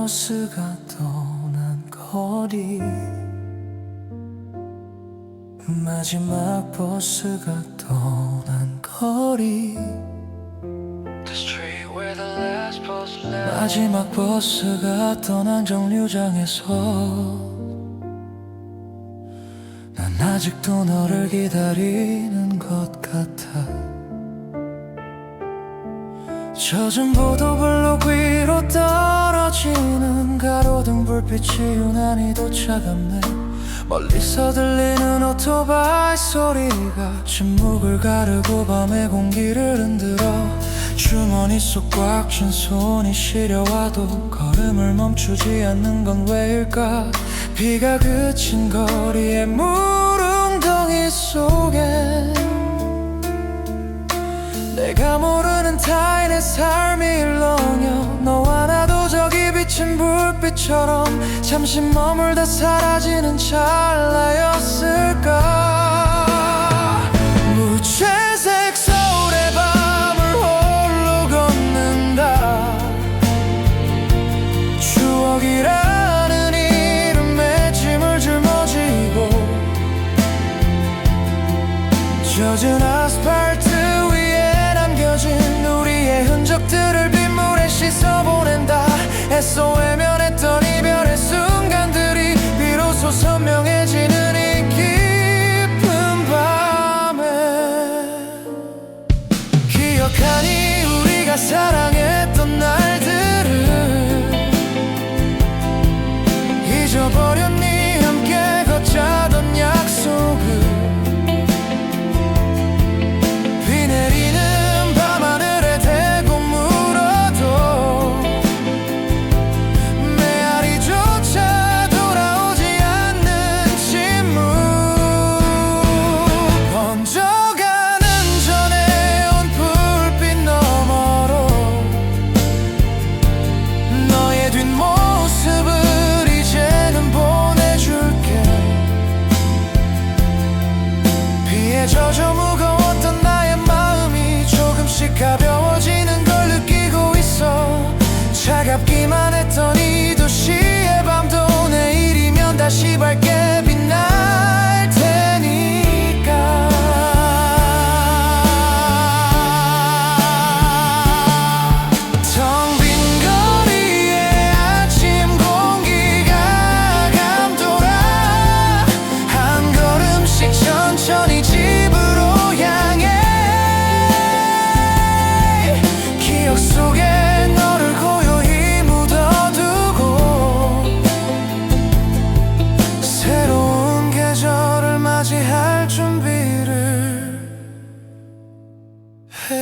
버스가 떠난 거리, 마지막 버스가 떠난 거리, 마지막 버스가 떠난 정류장에서 난 아직도 너를 기다리는 것 같아. 젖은 보도블록 위로 떨어지는 가로등 불빛이 유난히도 차갑네. 멀리서 들리는 오토바이 소리가 침묵을 가르고 밤의 공기를 흔들어. 주머니 속 꽉 쥔 손이 시려와도 걸음을 멈추지 않는 건 왜일까? 비가 그친 거리의 물웅덩이 속에 내가 모르는 타인의 삶이 일렁여. 너와 나도 저기 비친 불빛처럼 잠시 머물다 사라지는 찰나였을까? 무채색 서울의 밤을 홀로 걷는다. 추억이라는 이름에 짐을 짊어지고 젖은 아스팔트 우리의 흔적들을 빗물에 씻어보낸다. 애써 외면했던 이별의 순간들이 비로소 선명해지는 이 깊은 밤에 기억하니 우리가 사랑했던 날들을 잊어버렸니? 함께 걷자던 약속을 젖어 무거웠던 나의 마음이 조금씩 가벼워지는 걸 느끼고 있어. 차갑기만 했던 이 도시의 밤도 내일이면 다시 밝게 빛날 테니까. 텅 빈 거리에 아침 공기가 감돌아. 한 걸음씩 천천히 속에 너를 고요히 묻어두고 새로운 계절을 맞이할 준비를 해.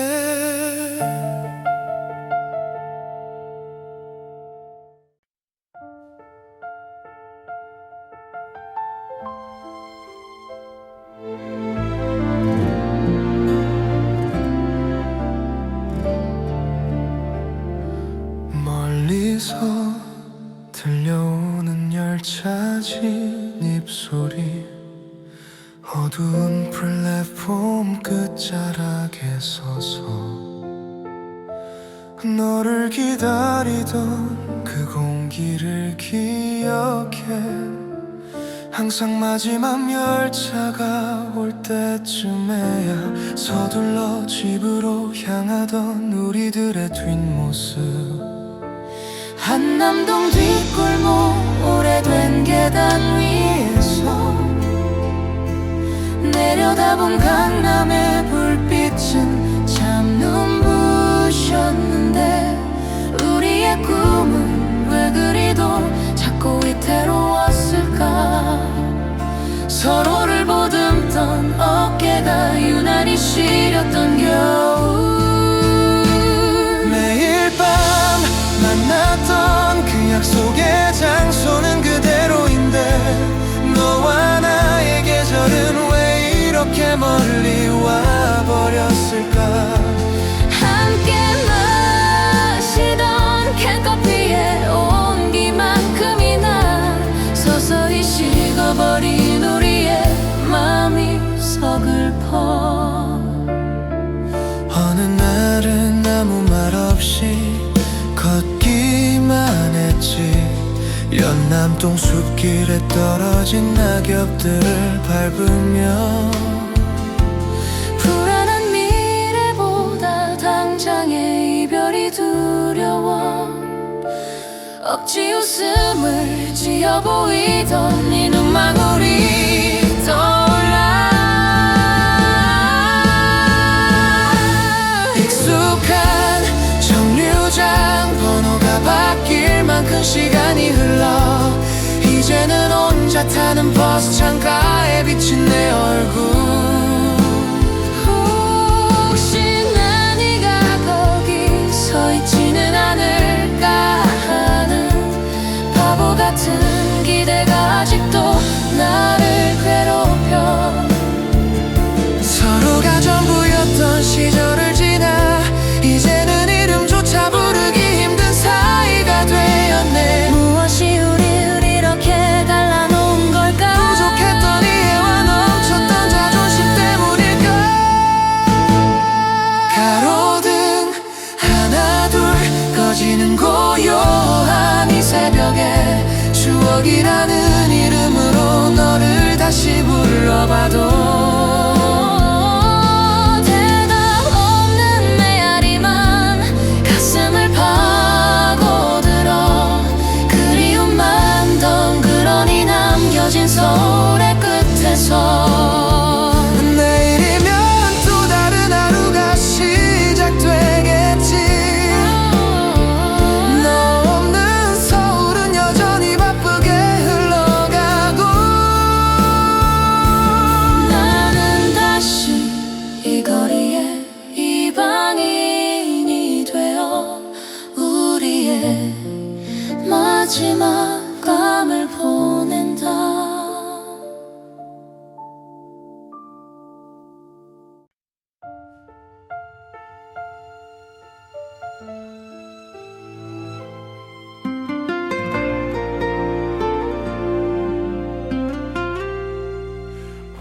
멀리서 들려오는 열차 진입 소리, 어두운 플랫폼 끝자락에 서서 너를 기다리던 그 공기를 기억해. 항상 마지막 열차가 올 때쯤에야 서둘러 집으로 향하던 우리들의 뒷모습. 한남동 뒷골목 오래된 계단 위에서 내려다본 강남의 불빛은 참 눈부셨는데 우리의 꿈은 왜 그리도 자꾸 위태로웠을까? 서로를 보듬던 어깨가 유난히 시렸던 겨울. 매일 밤 만났던 그 약속의 장소는 그대로인데 너와 나의 계절은 왜 이렇게 멀리 와버렸을까? 함께 마시던 캔커피의 온기만큼이나 서서히 식어버린 우리의 마음이 서글퍼. 어느 날은 아무 말 없이 걷기만 했지. 보통 숲길에 떨어진 낙엽들을 밟으며 불안한 미래보다 당장의 이별이 두려워 억지 웃음을 지어 보이던 네 눈망울이 떠올라 익숙한 정류장 번호가 바뀔 만큼 시간이 흘러 이제는 혼자 타는 버스 창가에 비친 내 얼굴 혹시나 네가 거기 서 있지는 않을까 하는 바보 같은 기대가 아직도 나를 괴롭혀 서로가 전부였던 시절을 지나 이제는 이름조차 부르기 힘든 사이가 되었네 무엇이 우리를 이렇게 갈라놓은 걸까 부족했던 이해와 넘쳤던 자존심 때문일까 가로등 하나 둘 꺼지는 고요한 이 새벽에 추억이라는 이름으로 너를 다시 불러봐도 서울의 끝에서 내일이면 또 다른 하루가 시작되겠지 너 없는 서울은 여전히 바쁘게 흘러가고 나는 다시 이 거리에 이방인이 되어 우리의 마지막 밤을 보낸다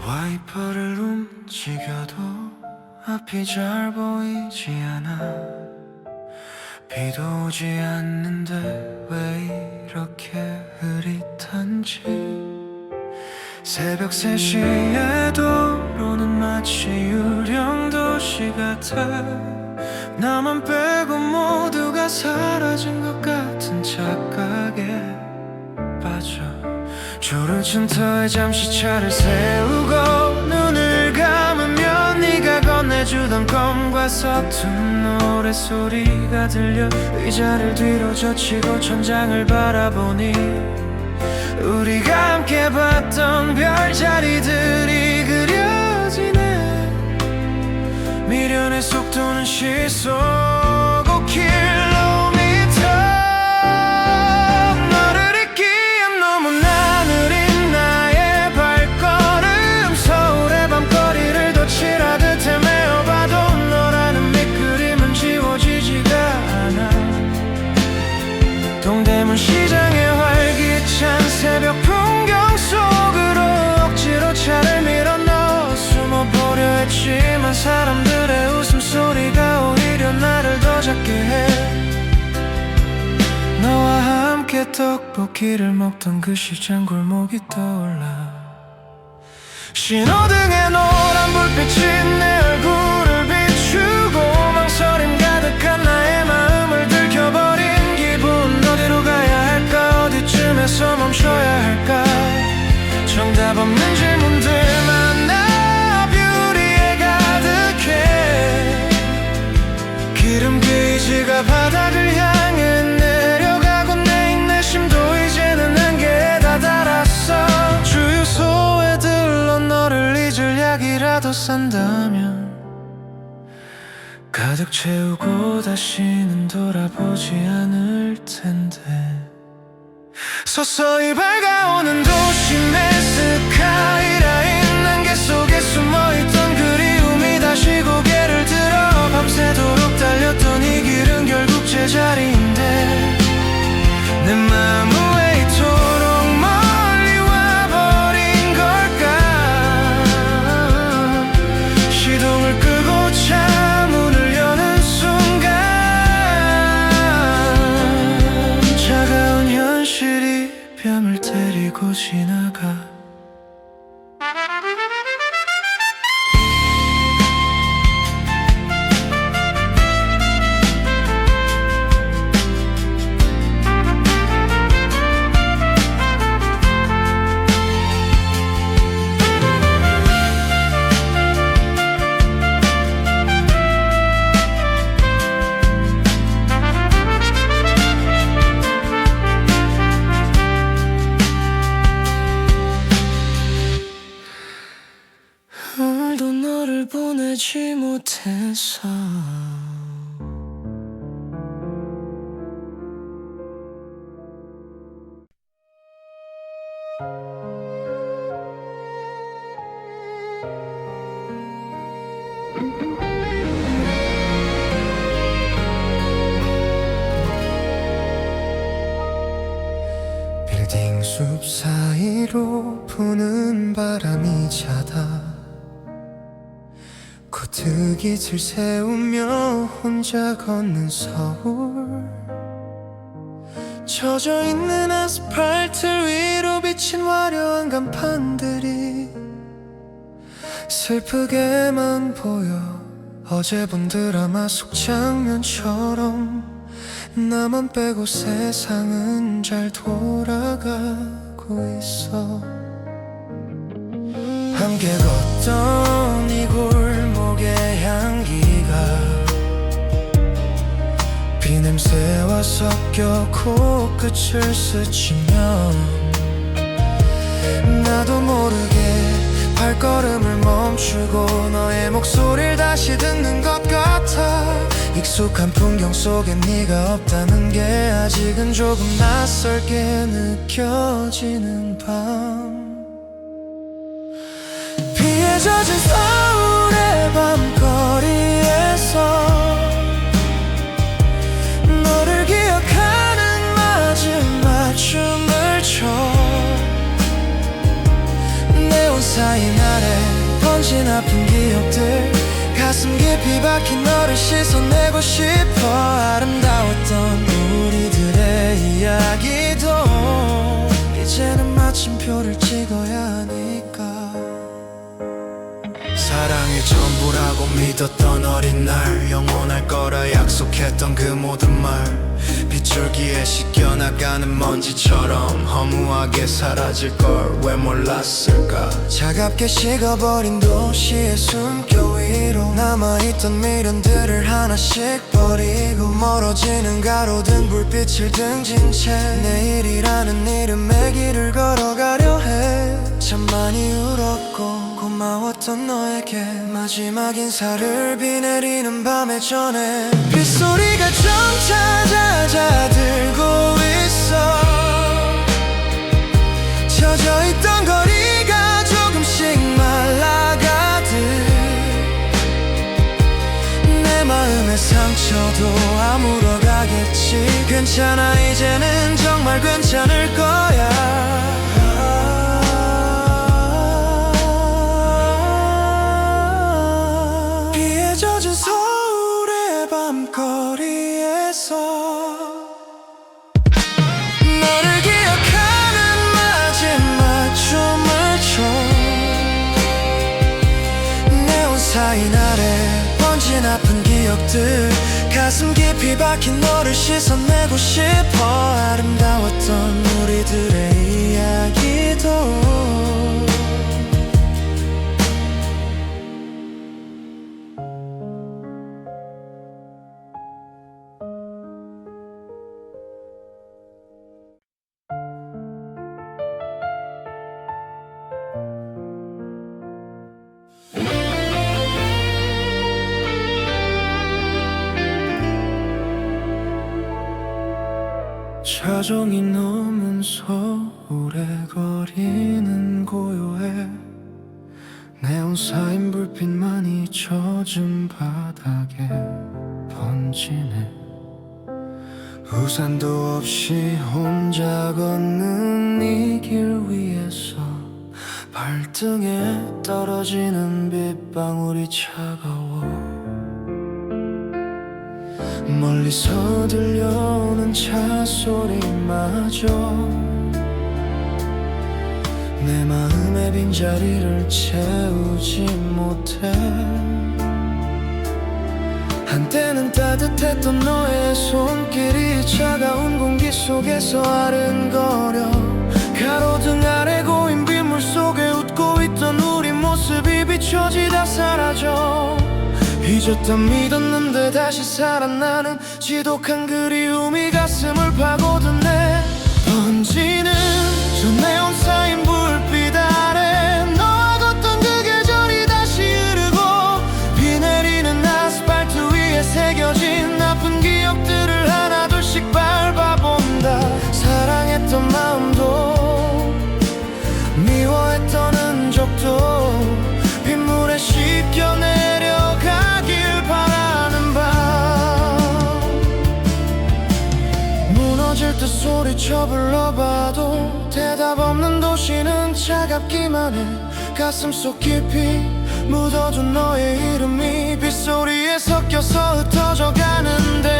와이퍼를 움직여도 앞이 잘 보이지 않아 비도 오지 않는데 왜 이렇게 흐릿한지 새벽 3시에 도로는 마치 유령 도시 같아 나만 빼고 모두가 사라진 것 같은 착각에 빠져 졸은 쉼터에 잠시 차를 세우고 눈을 감으면 네가 건네주던 껌과 서툰 노래소리가 들려 의자를 뒤로 젖히고 천장을 바라보니 우리가 함께 봤던 별자리들이 그려지네 미련의 속도는 시속 5km 너를 잊기엔 너무 나느린 나의 발걸음 서울의 밤거리를 덧칠하듯 헤매어봐도 너라는 밑그림은 지워지지가 않아 동대문 시장의 활기찬 새벽 풍경 속으로 억지로 차를 밀어 넣어 숨어보려 했지만 사람들의 웃음소리가 오히려 나를 더 작게 해 너와 함께 떡볶이를 먹던 그 시장 골목이 떠올라 신호등의 노란 불빛이 내 얼굴을 비추고 망설임 가득한 나의 마음을 들켜버린 기분 어디로 가야 할까 어디쯤에서 멈춰야 할까 정답 없는 질문들만 나 뷰리에 가득해 기름 게이지가 바닥을 향해 내려가고 내 인내심도 이제는 한계에 다다랐어 주유소에 들러 너를 잊을 약이라도 산다면 가득 채우고 다시는 돌아보지 않을 텐데 서서히 밝아오는 도심의 스카이라인 안개 속에 숨어있던 그리움이 다시 고개를 들어 밤새도록 달렸던 이 길은 결국 제자리인데 내 마음은 왜 이토록 멀리 와버린 걸까 시동을 끄고 차 문을 여는 순간 차가운 현실이 뺨을 때 같아서 빌딩 숲 사이로 부는 바람이 자다 고데기를 세우며 혼자 걷는 서울 젖어있는 아스팔트 위로 비친 화려한 간판들이 슬프게만 보여 어제 본 드라마 속 장면처럼 나만 빼고 세상은 잘 돌아가고 있어 함께 걷던 이 골목의 향기가 비냄새와 섞여 코끝을 스치면 나도 모르게 발걸음을 멈추고 너의 목소리를 다시 듣는 것 같아 익숙한 풍경 속에 네가 없다는 게 아직은 조금 낯설게 느껴지는 밤 비에 젖은 서울의 밤거리에서 너를 기억하는 마지막 춤을 춰 네온 사인 아래 번진 아픈 기억들 가슴 깊이 박힌 너를 씻어내고 싶어 아름다웠던 우리들의 이야기도 이제는 마침표를 찍어야 하니까 사랑이 전부라고 믿었던 어린 날 영원할 거라 약속했던 그 모든 말 빗줄기에 씻겨나가는 먼지처럼 허무하게 사라질 걸 왜 몰랐을까 차갑게 식어버린 도시의 숨결 위로 남아있던 미련들을 하나씩 버리고 멀어지는 가로등 불빛을 등진 채 내일이라는 이름의 길을 걸어가려 해 참 많이 울었고 고마웠던 너에게 마지막 인사를 비 내리는 밤에 전해 빗소리가 점차 잦아들고 있어 젖어있던 거리가 조금씩 말라가듯 내 마음의 상처도 아물어가겠지 괜찮아 이제는 정말 괜찮을 거야 비에 젖은 서울의 밤거리에서 너를 기억하는 마지막 춤을 춰 네온 사인 아래 번진 아픈 기억들 가슴 깊이 박힌 너를 씻어내고 싶어 아름다웠던 우리들의 이야기도 자정이 넘은 서울의 거리는 고요해 네온 사인 불빛만이 젖은 바닥에 번지네 우산도 없이 혼자 걷는 이 길 위에서 발등에 떨어지는 빗방울이 차가워 멀리서 들려오는 차 소리마저 내 마음의 빈자리를 채우지 못해 한때는 따뜻했던 너의 손길이 차가운 공기 속에서 아른거려 가로등 아래 고인 빗물 속에 웃고 있던 우리 모습이 비춰지다 사라져 잊었다 믿었는데 다시 살아나는 지독한 그리움이 가슴을 파고드네 번지는 저 네온 사인 불빛 아래 너와 걷던 그 계절이 다시 흐르고 비 내리는 외쳐 불러봐도 대답 없는 도시는 차갑기만 해. 가슴속 깊이 묻어둔 너의 이름이 빗소리에 섞여서 흩어져 가는데,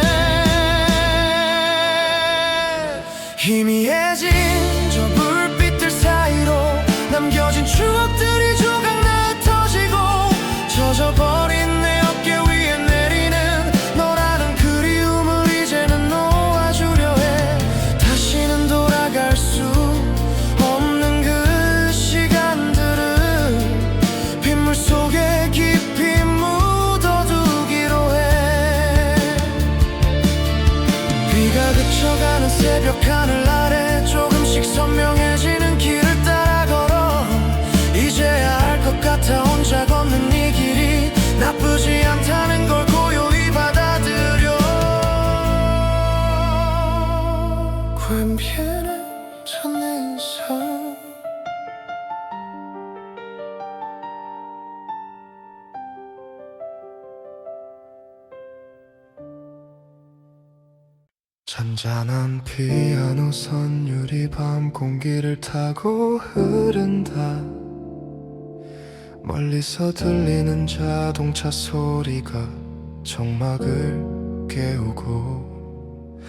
희미해진 저 불빛들 사이로 남겨진 추억들이 조각나 흩어지고, 젖어버린 내 어깨 위에 내리는 너라는 그리움을 이제는 놓아주려 해. 다시는 돌아갈 수 없는 그 시간들을 빗물 속에 깊이 묻어두기로 해. 비가 그쳐가는 새벽 하늘 아래 조금씩 선명해지는 길을 따라 걸어. 이제야 알 것 같아 혼자 걷는 이 길이 나쁘지 않다는 걸 고요히 받아들여. 快别人着内伤。 잔잔한 피아노 선율이 밤 공기를 타고 흐른다. 멀리서 들리는 자동차 소리가 정막을 깨우고,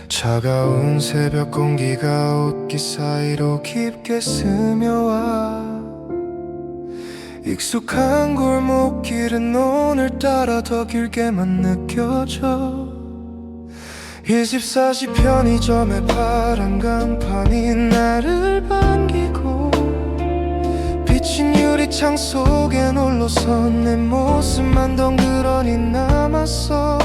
차가운 새벽 공기가 옷깃 사이로 깊게 스며와. 익숙한 골목길은 오늘따라 더 길게만 느껴져. 24시 편의점의 파란 간판이 나를 반기고, 비친 유리창 속에 홀로선 내 모습만 덩그러니 남았어.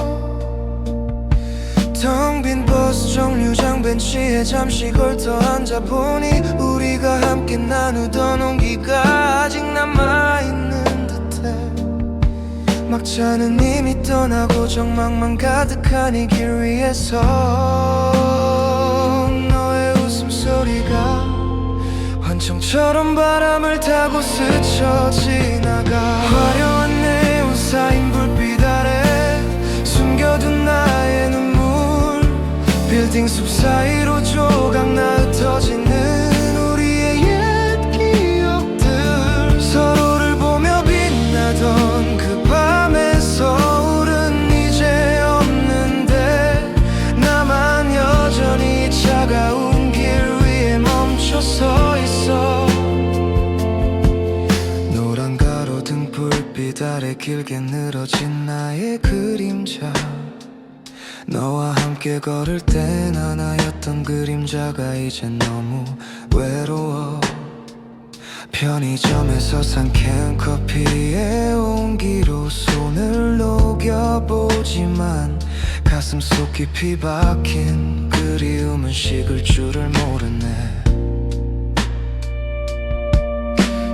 텅 빈 버스 정류장 벤치에 잠시 걸터 앉아보니 우리가 함께 나누던 온기가 아직 남아있는 듯해. 막차는 이미 떠나고 정막만 가득한 이 길 위에서 너의 웃음소리가 환청처럼 바람을 타고 스쳐 지나가. 화려한 네온 사인 불빛 아래 숨겨둔 나의 눈물, 빌딩 숲 사이로 조각나 흩어지는 우리의 옛 기억들. 서로를 보며 빛나던 그 밤의 서울은 이제 없는데, 나만 여전히 차가운 길 위에 멈춰 서 있어. 노란 가로등 불빛 아래 길게 늘어진 나의 그림자. 너와 함께 걸을 땐 하나였던 그림자가 이젠 너무 외로워. 편의점에서 산 캔커피의 온기로 손을 녹여보지만 가슴속 깊이 박힌 그리움은 식을 줄을 모르네.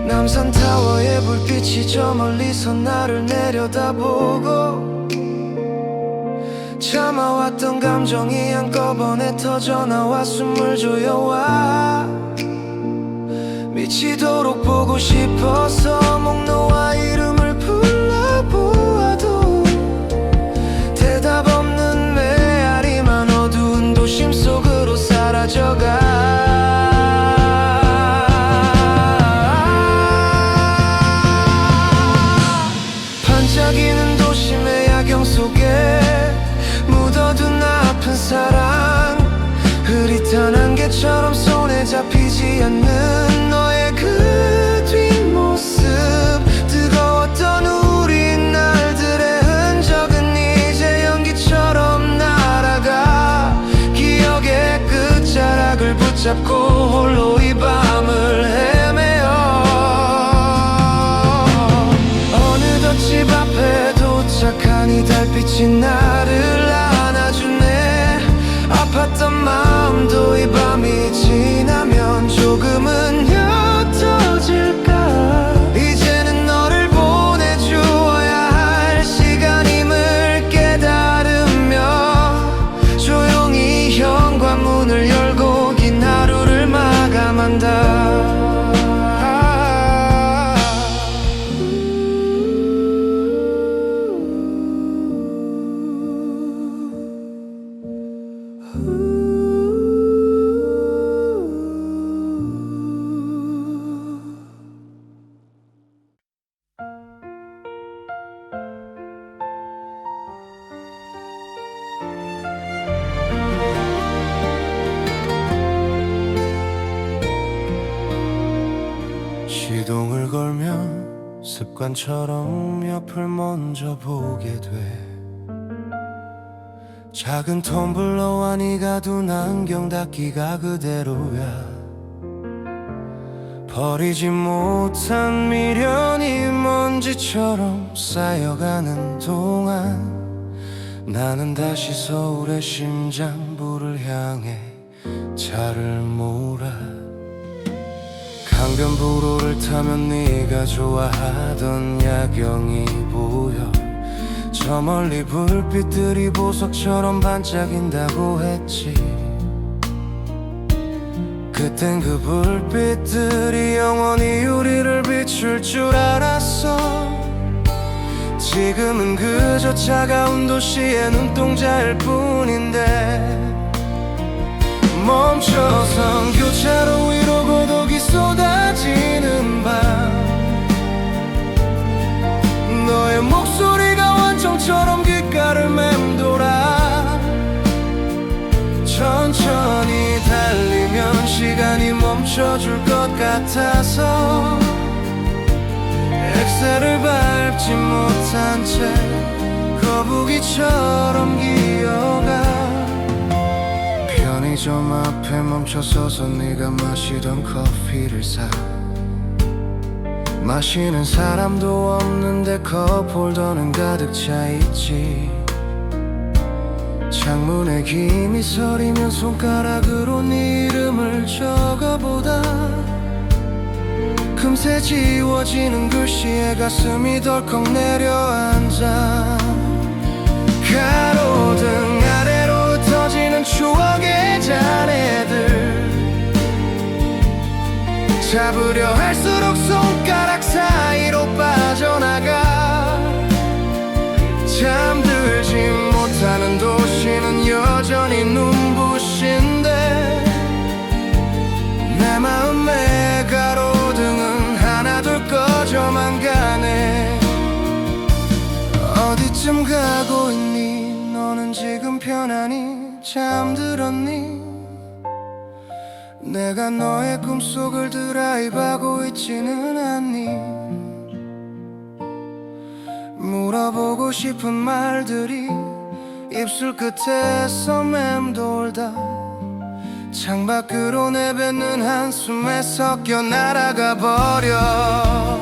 남산타워의 불빛이 저 멀리서 나를 내려다보고, 참아왔던 감정이 한꺼번에 터져나와 숨을 조여와. 미치도록 보고 싶어서 목 놓아 이름을 불러보아도 대답 없는 메아리만 어두운 도심 속으로 사라져가. 반짝이는 도심의 야경 속에 묻어둔 아픈 사랑, 흐릿한 안개처럼 손에 잡히지 않는 너의 그 뒷모습. 뜨거웠던 우리 날들의 흔적은 이제 연기처럼 날아가. 기억의 끝자락을 붙잡고 홀로 이 밤을 헤매어. 어느덧 집 앞에 도착한 이 달빛이 나를 안아주네. 아팠던 마음도 이 밤이 지나면 조금은 옅어질까. 이제는 너를 보내주어야 할 시간임을 깨달으며 조용히 현관문을 열고 긴 하루를 마감한다. 습관처럼 옆을 먼저 보게 돼. 작은 텀블러와 네가 둔 안경 닦기가 그대로야. 버리지 못한 미련이 먼지처럼 쌓여가는 동안 나는 다시 서울의 심장부를 향해 차를 몰아. 강변북로를 타면 네가 좋아하던 야경이 보여. 저 멀리 불빛들이 보석처럼 반짝인다고 했지. 그땐 그 불빛들이 영원히 우리를 비출 줄 알았어. 지금은 그저 차가운 도시의 눈동자일 뿐인데, 멈춰선 교차로 위로 고독이 쏟아지는 밤, 너의 목소리가 원청처럼 귓가를 맴돌아. 천천히 달리면 시간이 멈춰줄 것 같아서 엑셀을 밟지 못한 채 거북이처럼 기어가. 편의점 앞에 멈춰서서 네가 마시던 커피를 사. 마시는 사람도 없는데 컵홀더는 가득 차있지. 창문에 김이 서리면 손가락으로 네 이름을 적어보다 금세 지워지는 글씨에 가슴이 덜컥 내려앉아. 가로등 아래로 흩어지는 추억의 잔해들, 잡으려 할수록 손가락 사이로 빠져나가. 잠들지 못하는 도시는 여전히 눈부신데, 내 마음의 가로등은 하나둘 꺼져만 가네. 어디쯤 가고 있니? 너는 지금 편안히 잠들었니? 내가 너의 꿈속을 드라이브하고 있지는 않니? 물어보고 싶은 말들이 입술 끝에서 맴돌다 창밖으로 내뱉는 한숨에 섞여 날아가 버려.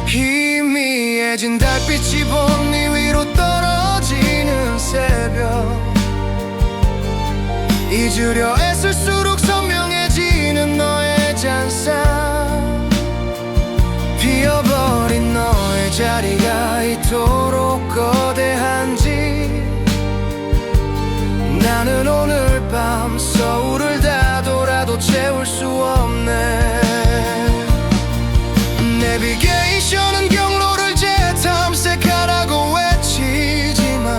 희미해진 달빛이 본 네 위로 떨어지는 새벽, 잊으려 애쓸수록 선명해지는 너의 잔상. 비어버린 너의 자리가 이토록 거대한지 나는 오늘 밤 서울을 다 돌아도 채울 수 없네. 내비게이션은 경로를 재탐색하라고 외치지만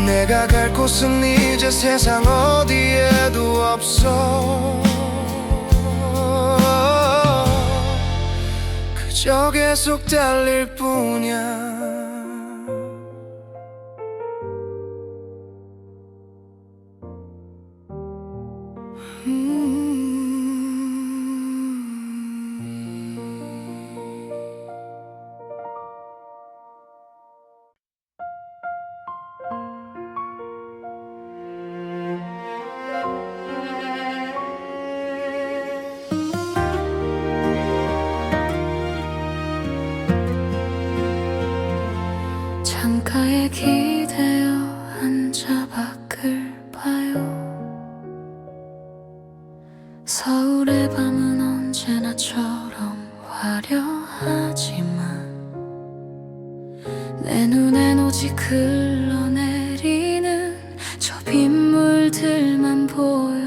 내가 갈 곳은 이제 세상 어디에도 없어. 그저 계속 달릴 뿐이야. 창가에 기대어 앉아 밖을 봐요. 서울의 밤은 언제나처럼 화려하지만 내 눈엔 오직 흘러내리는 저 빗물들만 보여.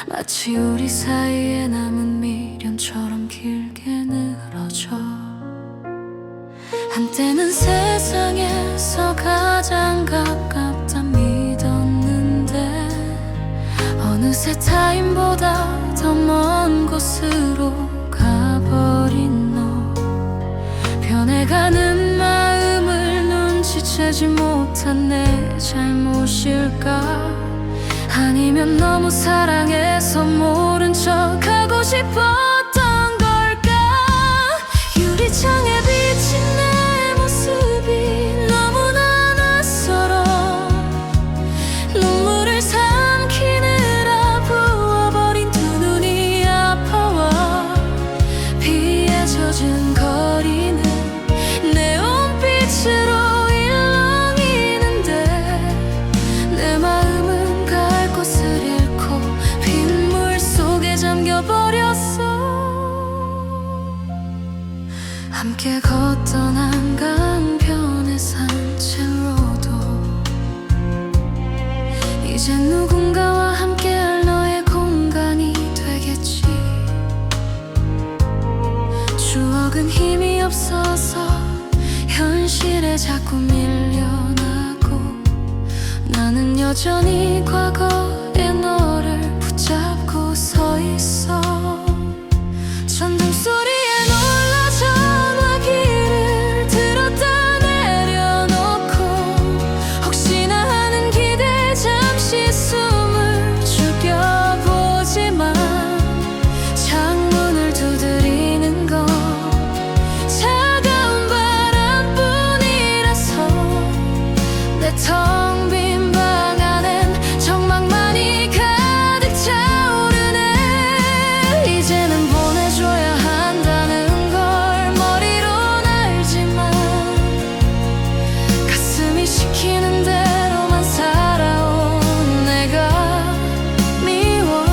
마치 우리 사이에 남은 미련처럼 길게 늘어져. 한때는 세상에서 가장 가깝다 믿었는데 어느새 타임보다 더 먼 곳으로 가버린 너. 변해가는 마음을 눈치채지 못한 내 잘못일까? 아니면 너무 사랑해서 모른 척하고 싶었던 걸까? 유리창 함께 걷던 한강변의 산책로도 이젠 누군가와 함께할 너의 공간이 되겠지. 추억은 힘이 없어서 현실에 자꾸 밀려나고 나는 여전히 과거의 너를 붙잡고 서 있어. 전등 소리에 놀라 전화기를 들었다 내려놓고 혹시나 하는 기대에 잠시 숨을 죽여보지만 창문을 두드리는 건 차가운 바람뿐이라서 내 텅 빈 방 안엔 정막만이 가득 차오르네. 이제는 보내줘야 한다는 걸 머리로는 알지만 가슴이 시키는 대로만 살아온 내가 미워.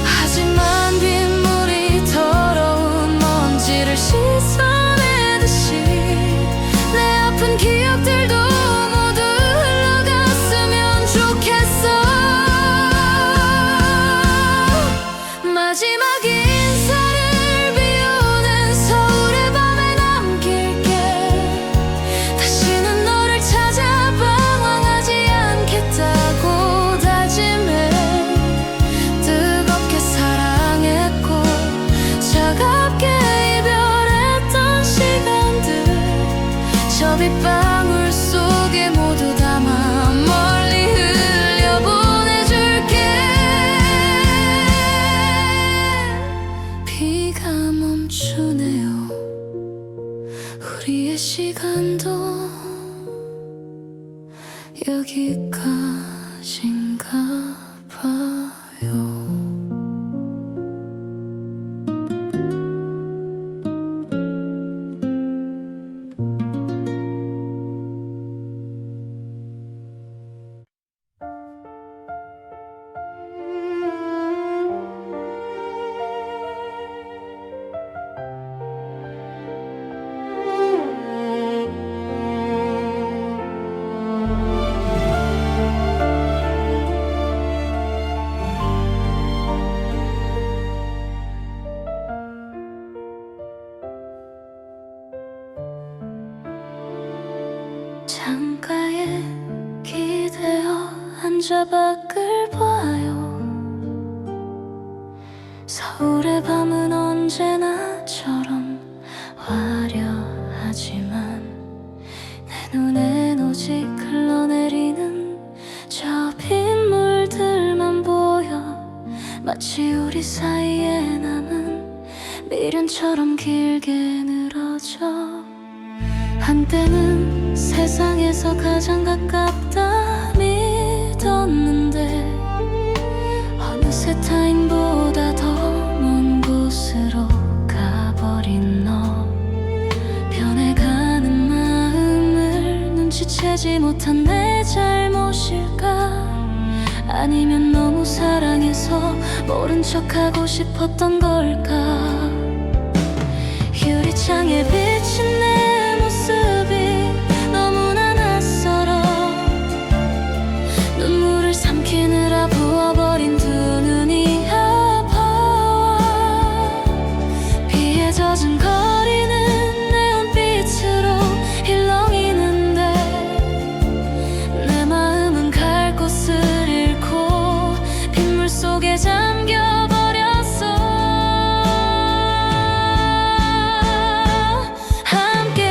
하지만 빗물이 더러운 먼지를 씻어내듯이 내 아픈 기억들도 모두 흘러갔으면 좋겠어. 마지막 인사를 비우는 서울의 밤에 남길게. 다시는 너를 찾아 방황하지 않겠다고 다짐해. 뜨겁게 사랑했고 차갑게 이별했던 시간들 저 빗방울 속에 모두 담아 멀리 흘려보내줄게. 비가 멈추네요. 우리의 시간도 여기까지인가 봐요. 창가에 기대어 앉아 밖을 봐요. 서울의 밤은 언제나처럼 화려하지만 내 눈엔 오직 흘러내리는 저 빗물들만 보여. 마치 우리 사이에 남은 미련처럼 길게 늘어져. 한때는 세상에서 가장 가깝다 믿었는데 어느새 타인보다 더 먼 곳으로 가버린 너. 변해가는 마음을 눈치채지 못한 내 잘못일까? 아니면 너무 사랑해서 모른 척하고 싶었던 걸까? 유리창에 비친 내 모습이 너무나 낯설어. 눈물을 삼키느라 부어버린 두 눈이 아파와. 비에 젖은 거리는 네온빛으로 일렁이는데 내 마음은 갈 곳을 잃고 빗물 속에 잠겨버렸어. 함께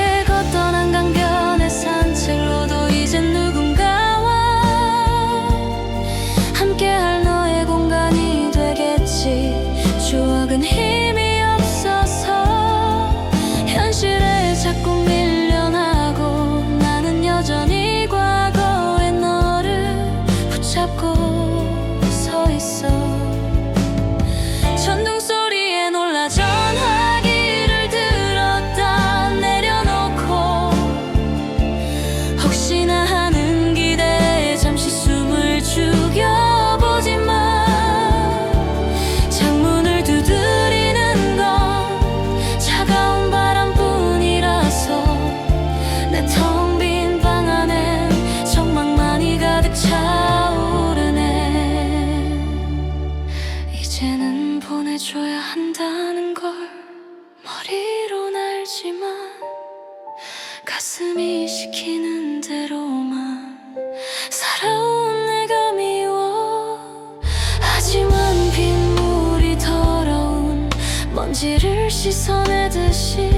씻어내듯이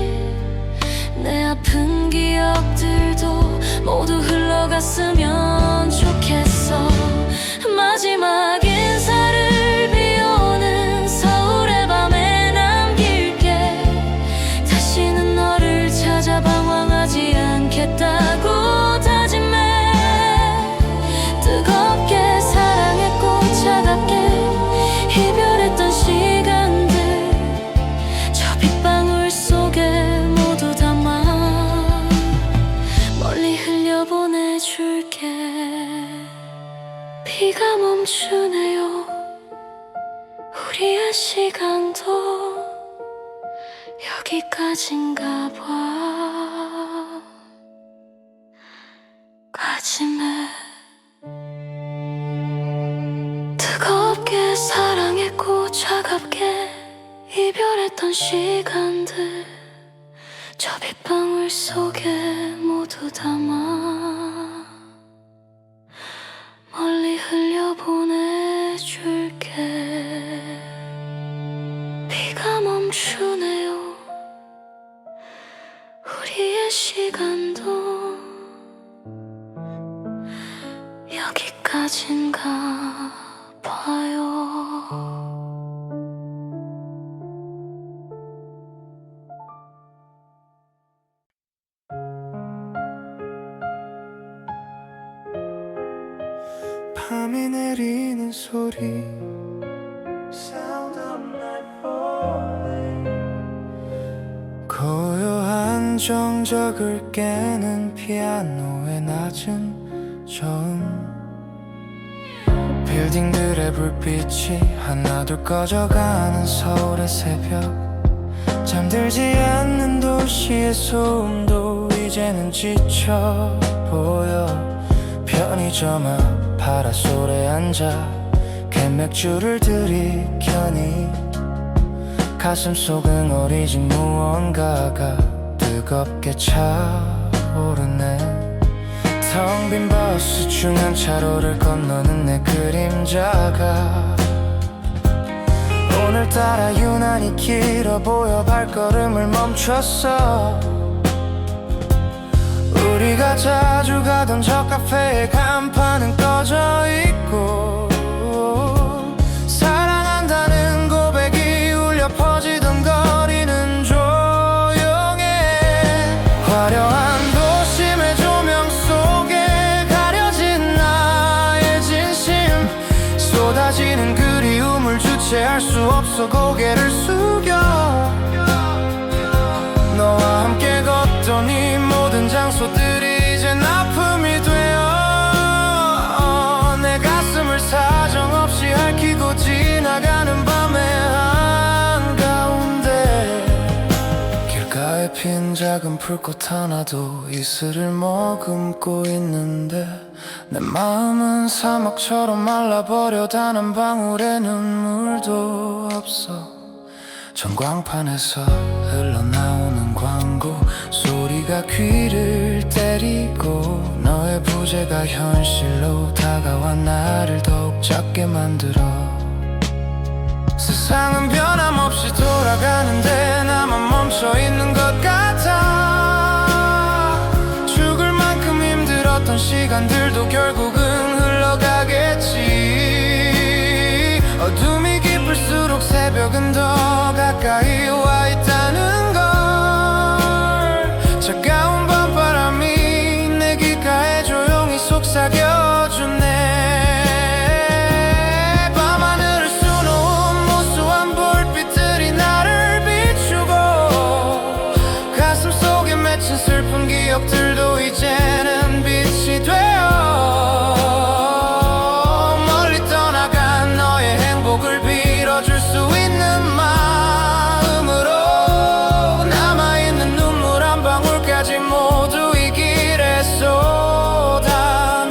내 아픈 기억들도 모두 흘러갔으면 좋겠어. 마지막 인사를 비오는 서울의 밤에 남길게. 다시는 너를 찾아 방황하지 않겠다고 다짐해. 뜨겁게 사랑했고 차갑게 이별했던 시간들 저 빗방울 속에 모두 담아 멀리 흘려보내줄게. 비가 멈추네요. 우리의 시간도 여기까지인가 봐. 가짐해. 뜨겁게 사랑했고 차갑게 이별했던 시간들 저 빗방울 속에 모두 담아 멀리 흘려보내줄게. 비가 멈추네요. 우리의 시간도 여기까지인가 봐요. 밤이 내리는 소리 Sound of night falling. 고요한 정적을 깨는 피아노의 낮은 저음. 빌딩들의 불빛이 하나둘 꺼져가는 서울의 새벽. 잠들지 않는 도시의 소음도 이제는 지쳐 보여. 편의점 앞 파라솔에 앉아 캔맥주를 들이켜니 가슴 속은 어리진 무언가가 뜨겁게 차오르네. 텅 빈 버스 중앙차로를 건너는 내 그림자가 오늘따라 유난히 길어 보여. 발걸음을 멈췄어. 우리가 자주 가던 저 카페의 간판은 꺼져 있고 사랑한다는 고백이 울려 퍼지던 거리는 조용해. 화려한 도심의 조명 속에 가려진 나의 진심. 쏟아지는 그리움을 주체할 수 없어 고개를 숙여. 너와 함께 걷던 이 모든 장소들이 이젠 아픔이 되어 내 가슴을 사정없이 핥히고 지나가는 밤의 한가운데 길가에 핀 작은 풀꽃 하나도 이슬을 머금고 있는데 내 마음은 사막처럼 말라버려 단 한 방울의 눈물도 없어. 전광판에서 흘러나오는 광고 소리가 귀를 때리고 너의 부재가 현실로 다가와 나를 더욱 작게 만들어. 세상은 변함없이 돌아가는데 나만 멈춰있는 것 같아. 죽을 만큼 힘들었던 시간들도 결국은 흘러가겠지. 어둠이 깊을수록 새벽은 더 가까이 와 있다는 걸. 차가운 밤바람이 내 귓가에 조용히 속삭여주네. 밤하늘을 수놓은 무수한 불빛들이 나를 비추고 가슴 속에 맺힌 슬픈 기억들도 이제는 빛이 되어 줄 수 있는 마음으로 남아있는 눈물 한 방울까지 모두 이 길에 쏟아내.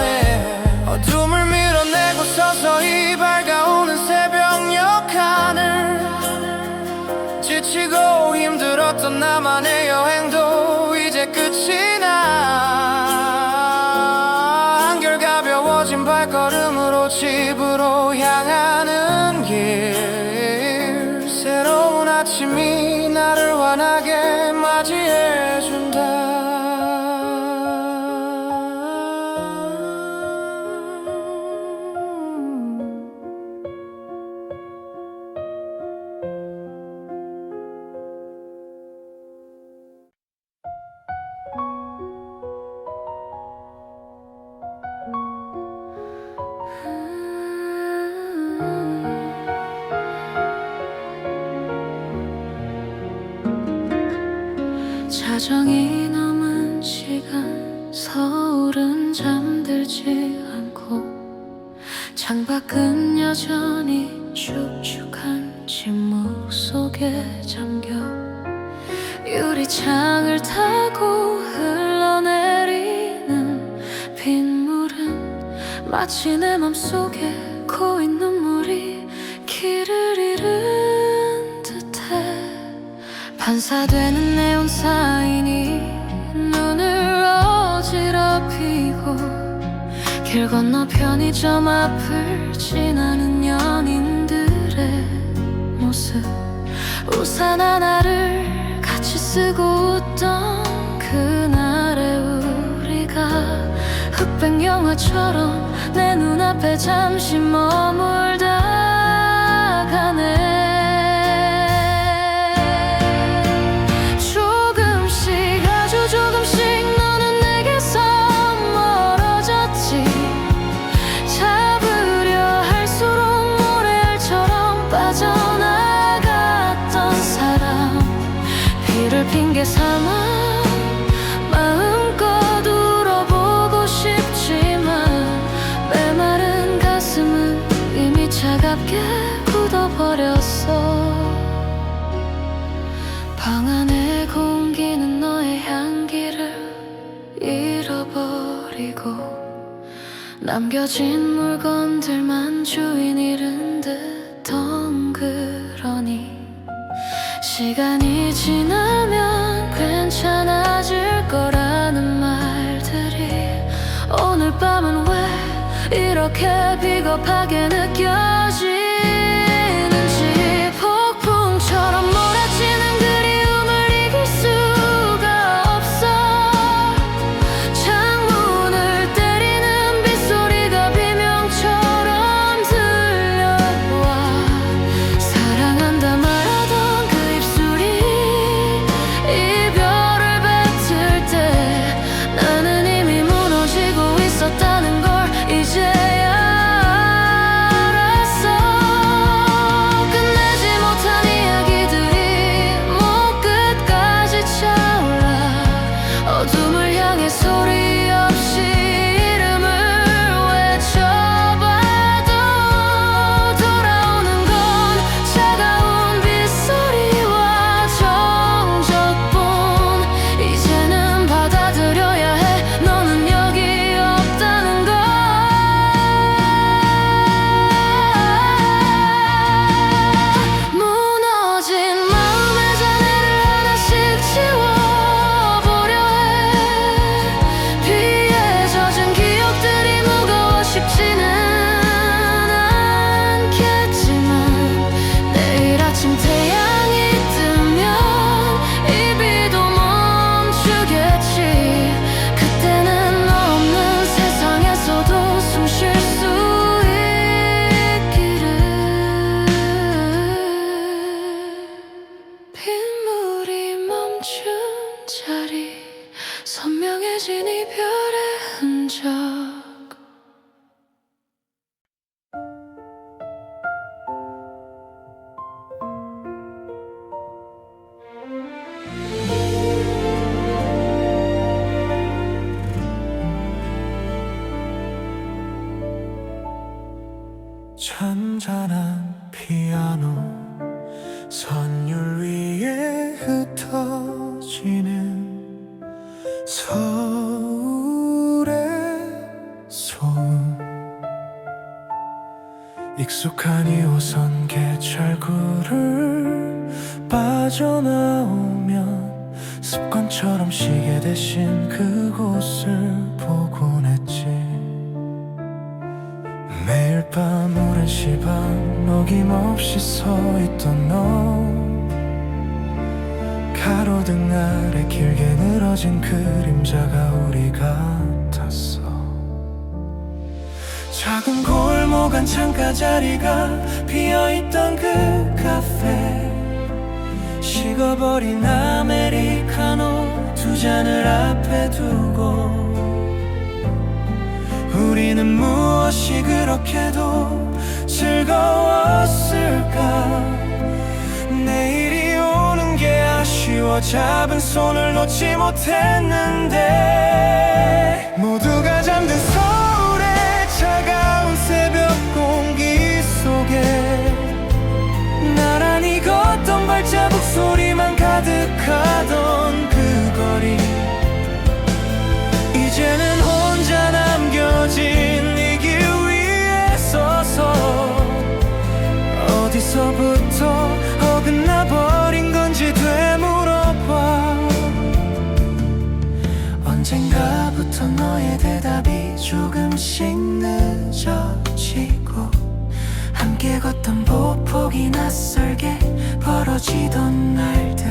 어둠을 밀어내고 서서히 밝아오는 새벽녘 하늘. 지치고 힘들었던 나만의 여행도 이제 끝이 나. 한결가벼워진 발걸음으로 집으로 향하는 길. 새로운 아침 아침이 나를 환하게 맞이해준다. 자정이 넘은 시간 서울은 잠들지 않고 창밖은 여전히 축축한 침묵 속에 잠겨 유리창을 타고 흘러내리는 빗물은 마치 내 맘속에 고인 눈물이 길을 잃은 듯해. 반사되는 네온 사인이 눈을 어지럽히고 길 건너 편의점 앞을 지나는 연인들의 모습. 우산 하나를 같이 쓰고 웃던 그날의 우리가 흑백 영화처럼 내 눈앞에 잠시 머물다 가네. 핑계 삼아 마음껏 울어보고 싶지만 메마른 가슴은 이미 차갑게 굳어버렸어. 방 안의 공기는 너의 향기를 잃어버리고 남겨진 물건들만 주인 잃은 듯 덩그러니 시간이 지나면 괜찮아질 거라는 말들이 오늘 밤은 왜 이렇게 비겁하게 느껴지는지. 폭풍처럼 몰아치는 그리움을 이길 수가 없어. 창문을 때리는 빗소리가 비명처럼 들려와 사랑한다 말하던 이별을 뱉을 때 나는 이미 무너지고 있었다는 걸 이제야 알았어. 끝내지 못한 이야기들이 목끝까지 차올라 어둠을 향해 소리 없이 이름을 외쳐봐도 돌아오는 건 차가운 빗소리와 정적뿐. 이제는 받아들여야 해 너는 여기 없다는 걸. 무너진 마음의 잔해를 하나씩 지워보려 해. 비에 젖은 기억들이 무거워 쉽지는 않겠지만 내일 아침 태양이 뜨면 이 비도 멈추겠지. 그때는 너 없는 세상에서도 숨 쉴 수 있기를. 빗물이 멈춘 자리 선명해진 이별의 흔적. 잔잔한 피아노 선율 위에 흩어지는 서울의 소음. 익숙한 2호선 개찰구를 빠져나오면 습관처럼 시계 대신 그곳을 보곤 했지. 매일 밤 오랜 시간 어김없이 서있던 너 가로등 아래 길게 늘어진 그림자가 우리 같았어. 작은 골목 한 창가 자리가 비어있던 그 카페, 식어버린 아메리카노 두 잔을 앞에 두고 우리는 무엇이 그렇게도 즐거웠을까. 내일이 오는 게 아쉬워 잡은 손을 놓지 못했는데, 모두가 잠든 서울의 차가운 새벽 공기 속에 나란히 걷던 발자국 소리만 가득하던 그 거리, 이제는 혼자 남겨진 이 길 위에 서서 어디서부터 어긋나 버린 건지 되물어봐. 언젠가부터 너의 대답이 조금씩 늦어지고 함께 걷던 보폭이 낯설게 벌어지던 날들,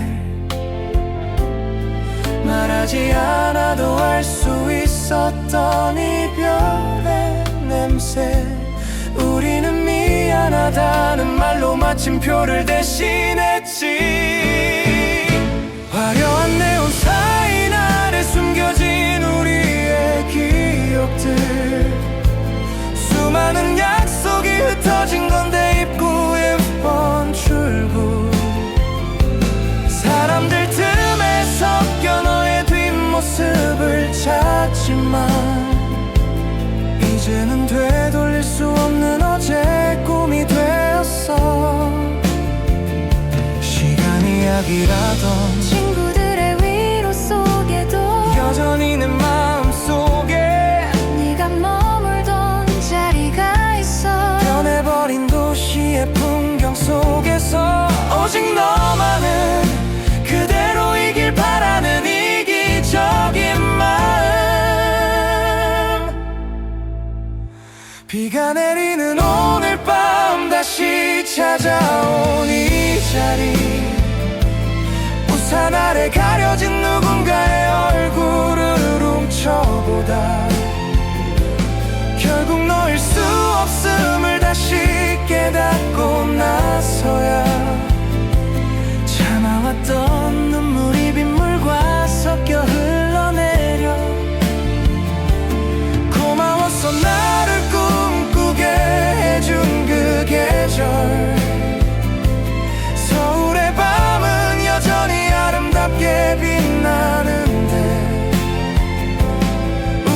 말하지 않아도 알 수 있었던 이별의 냄새, 우리는 미안하다는 말로 마침표를 대신했지. 화려한 네온 사인 아래 숨겨진 우리의 기억들, 수많은 약속이 흩어진 건데 입구에 뻔 출구, 사람들 틈에 섞여 너의 뒷모습을 찾지만 이제는 되돌릴 수 없는 어제 꿈이 되었어. 시간이 약이라던 친구들의 위로 속에도 여전히 내 마음속에 네가 머물던 자리가 있어. 변해버린 도시의 풍경 속에서 오직 너만은 그대로이길 바라는 이기적인 마음. 비가 내리는 오늘 밤 다시 찾아온 이 자리, 우산 아래 가려진 누군가의 얼굴을 훔쳐보다 결국 너일 수 없음을 다시 깨닫고 나서야 참아왔던 눈물이 빗물과 섞여 흘러내려 고마웠어. 나를 꿈꾸게 해준 그 계절, 서울의 밤은 여전히 아름답게 빛나는데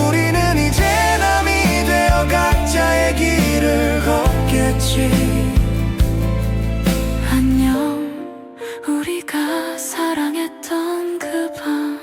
우리는 이제 남이 되어 각자의 길을 걷겠지. 안녕, 우리가 사랑했던 그 밤.